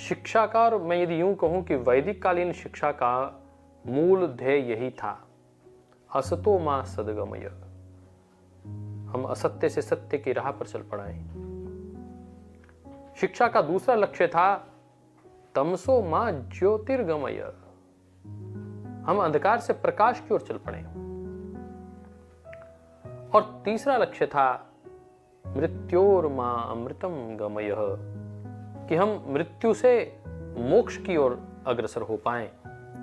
शिक्षा का, और मैं यदि यूं कहूं कि वैदिक कालीन शिक्षा का मूल ध्येय यही था, असतो मा सद्गमय, हम असत्य से सत्य की राह पर चल पड़ाएं। शिक्षा का दूसरा लक्ष्य था तमसो मा ज्योतिर्गमय, हम अंधकार से प्रकाश की ओर चल पड़े। और तीसरा लक्ष्य था मृत्योर मा अमृतम गमय, कि हम मृत्यु से मोक्ष की ओर अग्रसर हो पाएं,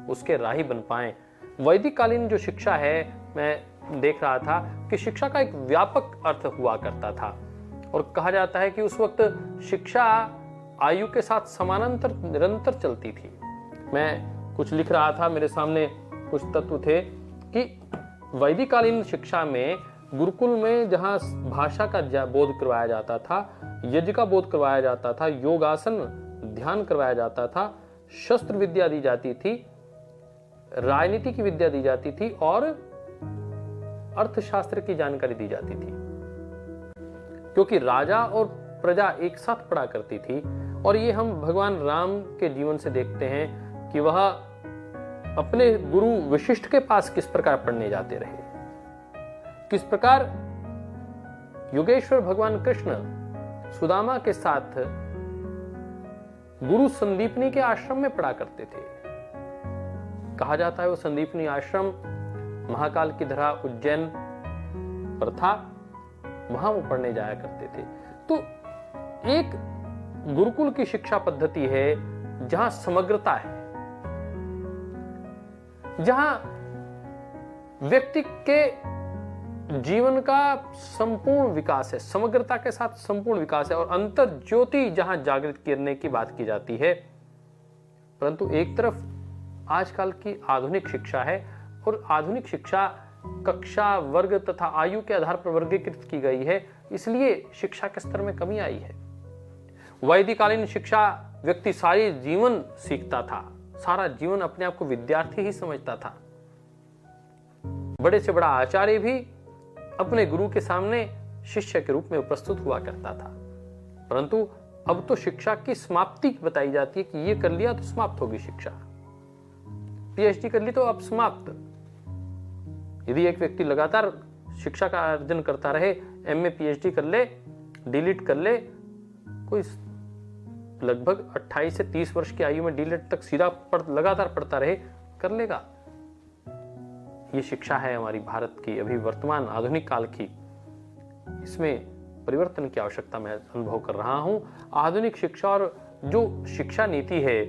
उसके राही बन पाएं। वैदिक कालीन जो शिक्षा है, मैं देख रहा था कि शिक्षा का एक व्यापक अर्थ हुआ करता था, और कहा जाता है कि उस वक्त शिक्षा आयु के साथ समानांतर निरंतर चलती थी। मैं कुछ लिख रहा था, मेरे सामने कुछ तत्व थे कि वैदिक कालीन शिक्षा में गुरुकुल में जहां भाषा का बोध करवाया जाता था, यज्ञ का बोध करवाया जाता था, योगासन ध्यान करवाया जाता था, शस्त्र विद्या दी जाती थी, राजनीति की विद्या दी जाती थी, और अर्थशास्त्र की जानकारी दी जाती थी, क्योंकि राजा और प्रजा एक साथ पढ़ा करती थी। और ये हम भगवान राम के जीवन से देखते हैं कि वह अपने गुरु वशिष्ठ के पास किस प्रकार पढ़ने जाते रहे, किस प्रकार योगेश्वर भगवान कृष्ण सुदामा के साथ गुरु संदीपनी के आश्रम में पढ़ा करते थे। कहा जाता है वो संदीपनी आश्रम महाकाल की धरा उज्जैन पर था, वहां वो पढ़ने जाया करते थे। तो एक गुरुकुल की शिक्षा पद्धति है जहां समग्रता है, जहां व्यक्ति के जीवन का संपूर्ण विकास है, समग्रता के साथ संपूर्ण विकास है, और अंतर ज्योति जहां जागृत करने की बात की जाती है। परंतु एक तरफ आजकल की आधुनिक शिक्षा है, और आधुनिक शिक्षा कक्षा, वर्ग तथा आयु के आधार पर वर्गीकृत की गई है, इसलिए शिक्षा के स्तर में कमी आई है। वैदिक कालीन शिक्षा व्यक्ति सारी जीवन सीखता था, सारा जीवन अपने आप को विद्यार्थी ही समझता था। बड़े से बड़ा आचार्य भी अपने गुरु के सामने शिष्य के रूप में प्रस्तुत हुआ करता था। परंतु अब तो शिक्षा की समाप्ति बताई जाती है कि ये कर लिया तो समाप्त होगी शिक्षा, पीएचडी कर ली तो अब समाप्त। यदि एक व्यक्ति लगातार शिक्षा का अर्जन करता रहे, एमए पीएचडी कर ले, डीलिट कर ले, कोई लगभग 28 से 30 वर्ष की आयु में डीलिट तक सीधा लगातार पढ़ता रहे, कर लेगा। ये शिक्षा है हमारी भारत की अभी वर्तमान आधुनिक काल की। इसमें परिवर्तन की आवश्यकता मैं अनुभव कर रहा हूं। आधुनिक शिक्षा और जो शिक्षा नीति है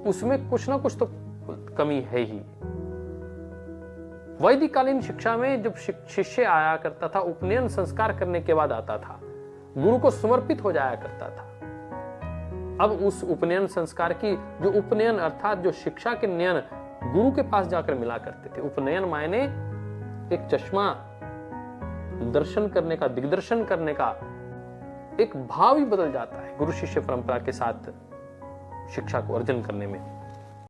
उसमें कुछ ना कुछ तो कमी है ही। वैदिक कालीन शिक्षा में जब शिष्य आया करता था, उपनयन संस्कार करने के बाद आता था, गुरु को समर्पित हो जाया करता था। अब उस उपनयन संस्कार की जो उपनयन अर्थात जो शिक्षा के नयन गुरु के पास जाकर मिला करते थे। उपनयन मायने एक चश्मा, दर्शन करने का, दिग्दर्शन करने का एक भाव ही बदल जाता है गुरु शिष्य परंपरा के साथ शिक्षा को अर्जन करने में।